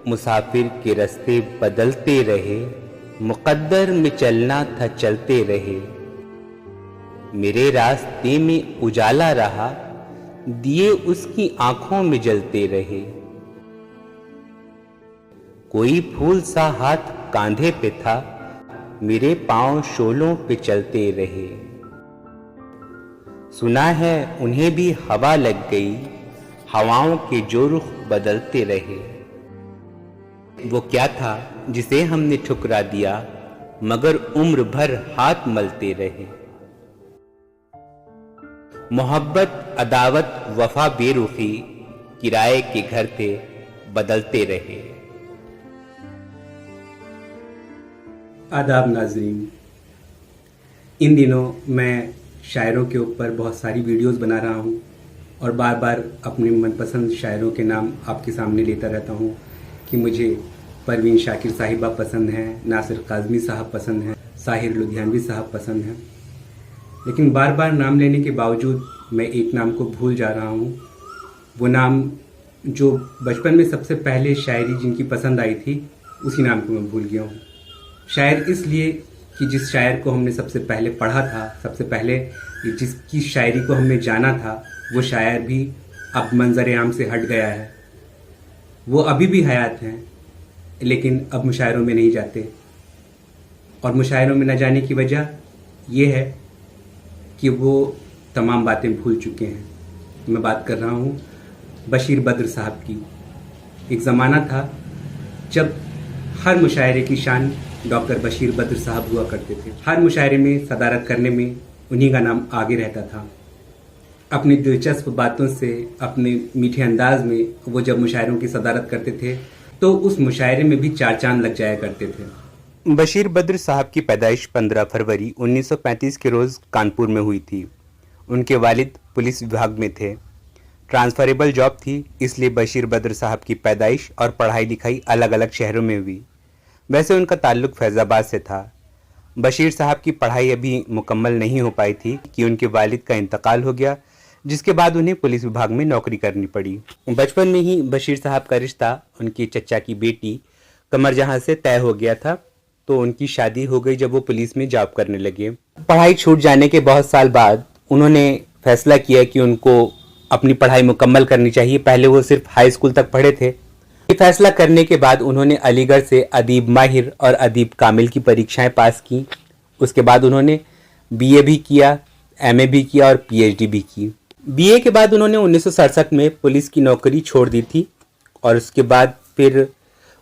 मुसाफिर के रास्ते बदलते रहे, मुकद्दर में चलना था चलते रहे। मेरे रास्ते में उजाला रहा, दिए उसकी आंखों में जलते रहे। कोई फूल सा हाथ कांधे पे था, मेरे पांव शोलों पे चलते रहे। सुना है उन्हें भी हवा लग गई, हवाओं के जो रुख बदलते रहे। वो क्या था जिसे हमने ठुकरा दिया, मगर उम्र भर हाथ मलते रहे। मोहब्बत, अदावत, वफा, बेरुखी, किराए के घर थे बदलते रहे। आदाब नाज़रीन, इन दिनों मैं शायरों के ऊपर बहुत सारी वीडियोस बना रहा हूँ और बार बार अपने मनपसंद शायरों के नाम आपके सामने लेता रहता हूँ कि मुझे परवीन शाकिर साहिबा पसंद हैं, नासिर काज़मी साहब पसंद हैं, साहिर लुधियानवी साहब पसंद हैं। लेकिन बार बार नाम लेने के बावजूद मैं एक नाम को भूल जा रहा हूँ। वो नाम जो बचपन में सबसे पहले शायरी जिनकी पसंद आई थी, उसी नाम को मैं भूल गया हूँ। शायर इसलिए कि जिस शायर को हमने सबसे पहले पढ़ा था, सबसे पहले जिसकी शायरी को हमने जाना था, वो शायर भी अब मंजर आम से हट गया है। वो अभी भी हयात हैं, लेकिन अब मुशायरों में नहीं जाते। और मुशायरों में न जाने की वजह यह है कि वो तमाम बातें भूल चुके हैं। मैं बात कर रहा हूँ बशीर बद्र साहब की। एक ज़माना था जब हर मुशायरे की शान डॉक्टर बशीर बद्र साहब हुआ करते थे। हर मुशायरे में सदारत करने में उन्हीं का नाम आगे रहता था। अपनी दिलचस्प बातों से, अपने मीठे अंदाज में वो जब मुशायरों की सदारत करते थे तो उस मुशायरे में भी चार चांद लग जाया करते थे। बशीर बद्र साहब की पैदाइश 15 फरवरी 1935 के रोज़ कानपुर में हुई थी। उनके वालिद पुलिस विभाग में थे। ट्रांसफरेबल जॉब थी, इसलिए बशीर बद्र साहब की पैदाइश और पढ़ाई लिखाई अलग अलग शहरों में हुई। वैसे उनका ताल्लुक फैज़ाबाद से था। बशीर साहब की पढ़ाई अभी मुकम्मल नहीं हो पाई थी कि उनके वालिद का इंतकाल हो गया, जिसके बाद उन्हें पुलिस विभाग में नौकरी करनी पड़ी। बचपन में ही बशीर साहब का रिश्ता उनकी चचा की बेटी कमर जहां से तय हो गया था, तो उनकी शादी हो गई जब वो पुलिस में जॉब करने लगे। पढ़ाई छूट जाने के बहुत साल बाद उन्होंने फैसला किया कि उनको अपनी पढ़ाई मुकम्मल करनी चाहिए। पहले वो सिर्फ हाई स्कूल तक पढ़े थे। ये फैसला करने के बाद उन्होंने अलीगढ़ से अदीब माहिर और अदीब कामिल की परीक्षाएं पास की। उसके बाद उन्होंने बीए भी किया, एमए भी किया और पीएचडी भी की। बीए के बाद उन्होंने 1967 में पुलिस की नौकरी छोड़ दी थी और उसके बाद फिर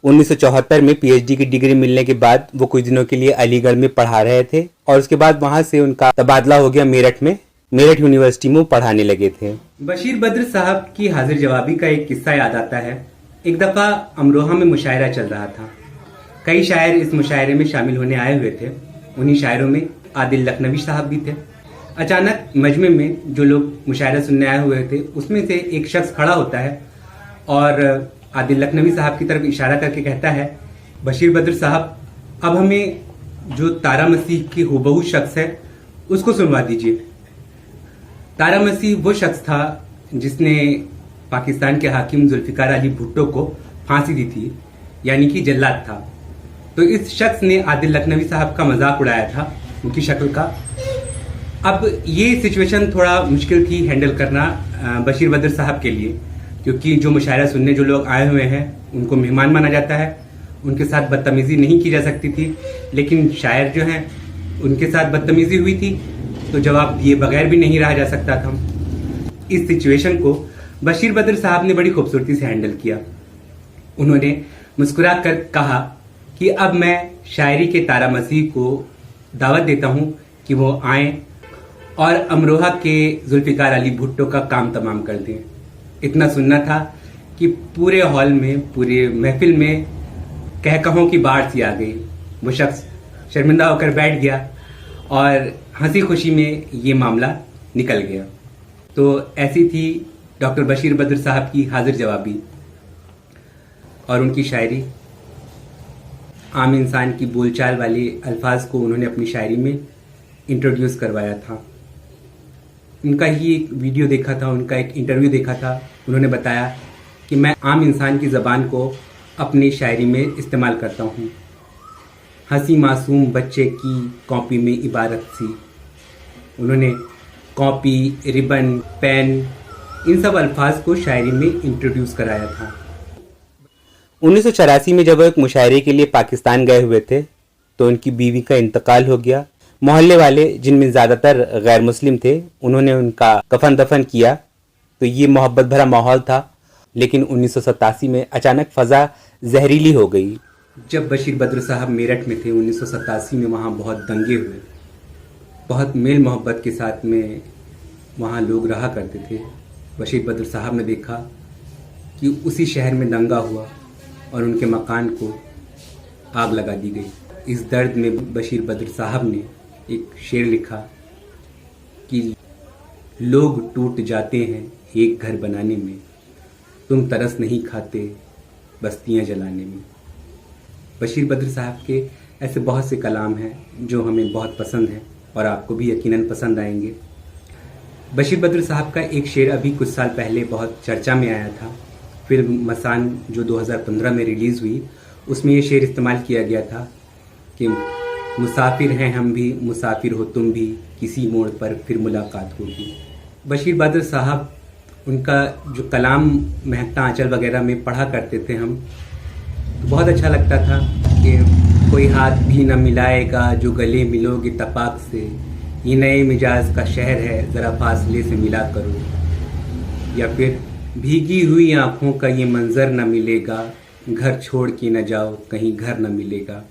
1974 में पीएचडी की डिग्री मिलने के बाद वो कुछ दिनों के लिए अलीगढ़ में पढ़ा रहे थे और उसके बाद वहाँ से उनका तबादला हो गया मेरठ में। मेरठ यूनिवर्सिटी में वो पढ़ाने लगे थे। बशीर बद्र साहब की हाजिर जवाबी का एक किस्सा याद आता है। एक दफ़ा अमरोहा में मुशायरा चल रहा था। कई शायर इस मुशायरे में शामिल होने आए हुए थे। उन्हीं शायरों में आदिल लखनवी साहब भी थे। अचानक मजमे में जो लोग मुशायरा सुनने आए हुए थे, उसमें से एक शख्स खड़ा होता है और आदिल लखनवी साहब की तरफ इशारा करके कहता है, बशीर बद्र साहब, अब हमें जो तारा मसीह की हुबहू शख्स है उसको सुनवा दीजिए। तारा मसीह वो शख्स था जिसने पाकिस्तान के हाकिम जुल्फिकार अली भुट्टो को फांसी दी थी, यानी कि जल्लाद था। तो इस शख्स ने आदिल लखनवी साहब का मजाक उड़ाया था, उनकी शक्ल का। अब ये सिचुएशन थोड़ा मुश्किल थी हैंडल करना बशीर बद्र साहब के लिए, क्योंकि जो मुशायरा सुनने जो लोग आए हुए हैं उनको मेहमान माना जाता है, उनके साथ बदतमीजी नहीं की जा सकती थी। लेकिन शायर जो हैं उनके साथ बदतमीजी हुई थी तो जवाब दिए बगैर भी नहीं रहा जा सकता था। इस सिचुएशन को बशीर बद्र साहब ने बड़ी खूबसूरती से हैंडल किया। उन्होंने मुस्कुरा कर कहा कि अब मैं शायरी के तारा मसीह को दावत देता हूं कि वो आए और अमरोहा के जुल्फिकार अली भुट्टो का काम तमाम कर दें। इतना सुनना था कि पूरे हॉल में, पूरे महफिल में कहकहों की बाढ़ सी आ गई। वो शख्स शर्मिंदा होकर बैठ गया और हंसी खुशी में ये मामला निकल गया। तो ऐसी थी डॉक्टर बशीर बद्र साहब की हाजिर जवाबी और उनकी शायरी। आम इंसान की बोलचाल वाले अल्फाज को उन्होंने अपनी शायरी में इंट्रोड्यूस करवाया था। उनका ही एक वीडियो देखा था, उनका एक इंटरव्यू देखा था। उन्होंने बताया कि मैं आम इंसान की ज़बान को अपनी शायरी में इस्तेमाल करता हूँ। हंसी मासूम बच्चे की कॉपी में इबारत सी। उन्होंने कॉपी, रिबन, पेन, इन सब अल्फाज को शायरी में इंट्रोड्यूस कराया था। 1984 में जब वो एक मुशायरे के लिए पाकिस्तान गए हुए थे तो उनकी बीवी का इंतकाल हो गया। मोहल्ले वाले, जिनमें ज़्यादातर गैर मुस्लिम थे, उन्होंने उनका कफन दफन किया। तो ये मोहब्बत भरा माहौल था। लेकिन 1987 में अचानक फ़ज़ा जहरीली हो गई। जब बशीर बद्र साहब मेरठ में थे 1987 में, वहाँ बहुत दंगे हुए। बहुत मेल मोहब्बत के साथ में वहाँ लोग रहा करते थे। बशीर बद्र साहब ने देखा कि उसी शहर में दंगा हुआ और उनके मकान को आग लगा दी गई। इस दर्द में बशीर बद्र साहब ने एक शेर लिखा कि लोग टूट जाते हैं एक घर बनाने में, तुम तरस नहीं खाते बस्तियां जलाने में। बशीर बद्र साहब के ऐसे बहुत से कलाम हैं जो हमें बहुत पसंद हैं और आपको भी यकीनन पसंद आएंगे। बशीर बद्र साहब का एक शेर अभी कुछ साल पहले बहुत चर्चा में आया था। फिल्म मसान जो 2015 में रिलीज़ हुई, उसमें ये शेर इस्तेमाल किया गया था कि मुसाफिर हैं हम भी, मुसाफिर हो तुम भी, किसी मोड़ पर फिर मुलाकात होगी। बशीर बद्र साहब, उनका जो कलाम महकता आंचल वगैरह में पढ़ा करते थे हम, तो बहुत अच्छा लगता था कि कोई हाथ भी न मिलाएगा जो गले मिलोगे तपाक से, ये नए मिजाज का शहर है ज़रा फासले से मिला करो। या फिर भीगी हुई आँखों का ये मंजर न मिलेगा, घर छोड़ के न जाओ कहीं घर न मिलेगा।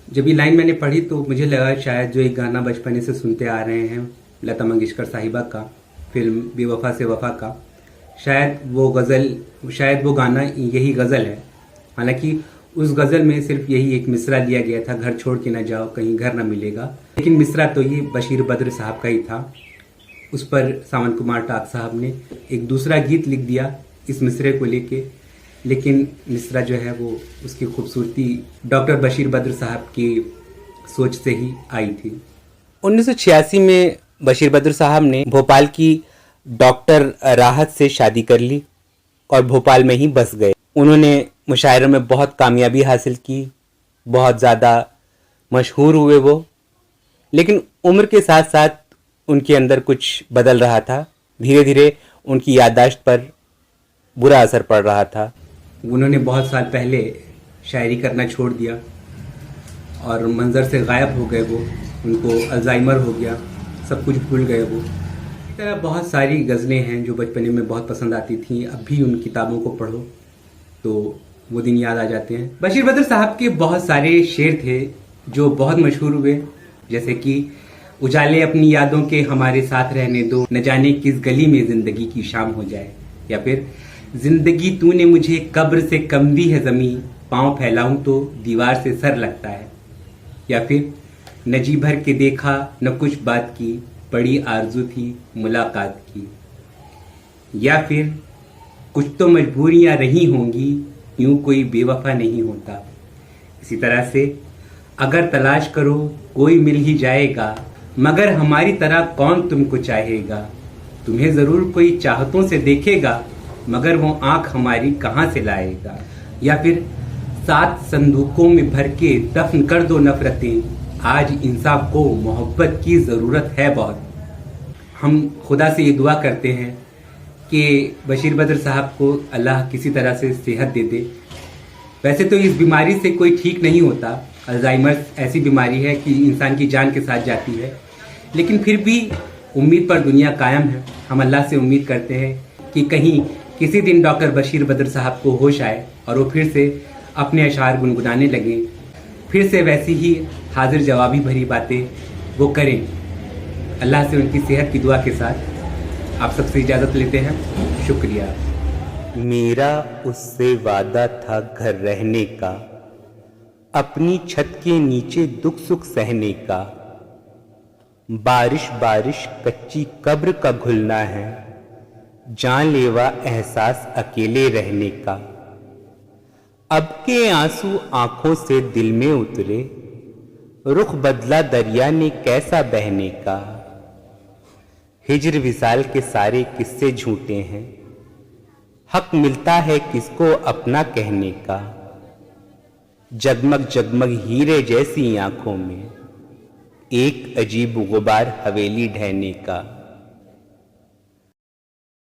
जब ये लाइन मैंने पढ़ी तो मुझे लगा शायद जो एक गाना बचपने से सुनते आ रहे हैं लता मंगेशकर साहिबा का, फिल्म बेवफा से वफा का, शायद वो गाना यही गज़ल है। हालांकि उस गज़ल में सिर्फ यही एक मिसरा लिया गया था, घर छोड़ के न जाओ कहीं घर न मिलेगा, लेकिन मिसरा तो ये बशीर बद्र साहब का ही था। उस पर सावन कुमार टाक साहब ने एक दूसरा गीत लिख दिया इस मिसरे को लेके, लेकिन मिसरा जो है वो उसकी खूबसूरती डॉक्टर बशीर बद्र साहब की सोच से ही आई थी। 1986 में बशीर बद्र साहब ने भोपाल की डॉक्टर राहत से शादी कर ली और भोपाल में ही बस गए। उन्होंने मुशायरों में बहुत कामयाबी हासिल की, बहुत ज़्यादा मशहूर हुए वो। लेकिन उम्र के साथ साथ उनके अंदर कुछ बदल रहा था। धीरे धीरे उनकी याददाश्त पर बुरा असर पड़ रहा था। उन्होंने बहुत साल पहले शायरी करना छोड़ दिया और मंजर से गायब हो गए वो। उनको अल्जाइमर हो गया, सब कुछ भूल गए वो। इस तरह बहुत सारी गज़लें हैं जो बचपने में बहुत पसंद आती थीं। अब भी उन किताबों को पढ़ो तो वो दिन याद आ जाते हैं। बशीर बद्र साहब के बहुत सारे शेर थे जो बहुत मशहूर हुए, जैसे कि उजाले अपनी यादों के हमारे साथ रहने दो, न जाने किस गली में जिंदगी की शाम हो जाए। या फिर जिंदगी तूने मुझे कब्र से कम दी है ज़मीं, पाँव फैलाऊं तो दीवार से सर लगता है। या फिर न जी भर के देखा न कुछ बात की, बड़ी आरजू थी मुलाकात की। या फिर कुछ तो मजबूरियां रही होंगी, यूं कोई बेवफा नहीं होता। इसी तरह से अगर तलाश करो कोई मिल ही जाएगा, मगर हमारी तरह कौन तुमको चाहेगा। तुम्हें ज़रूर कोई चाहतों से देखेगा, मगर वो आंख हमारी कहाँ से लाएगा। या फिर 7 संदूकों में भर के दफन कर दो नफरतें, आज इंसान को मोहब्बत की ज़रूरत है बहुत। हम खुदा से ये दुआ करते हैं कि बशीर बद्र साहब को अल्लाह किसी तरह से सेहत दे दे। वैसे तो इस बीमारी से कोई ठीक नहीं होता। अल्जाइमर ऐसी बीमारी है कि इंसान की जान के साथ जाती है, लेकिन फिर भी उम्मीद पर दुनिया कायम है। हम अल्लाह से उम्मीद करते हैं कि कहीं किसी दिन डॉक्टर बशीर बद्र साहब को होश आए और वो फिर से अपने अशार गुनगुनाने लगें, फिर से वैसी ही हाजिर जवाबी भरी बातें वो करें। अल्लाह से उनकी सेहत की दुआ के साथ आप सबसे इजाज़त लेते हैं। शुक्रिया। मेरा उससे वादा था घर रहने का, अपनी छत के नीचे दुख सुख सहने का। बारिश बारिश कच्ची कब्र का घुलना है, जानलेवा एहसास अकेले रहने का। अब के आंसू आंखों से दिल में उतरे, रुख बदला दरिया ने कैसा बहने का। हिज्र विसाल के सारे किस्से झूठे हैं, हक मिलता है किसको अपना कहने का, जगमग जगमग हीरे जैसी आंखों में एक अजीब गुबार हवेली ढहने का।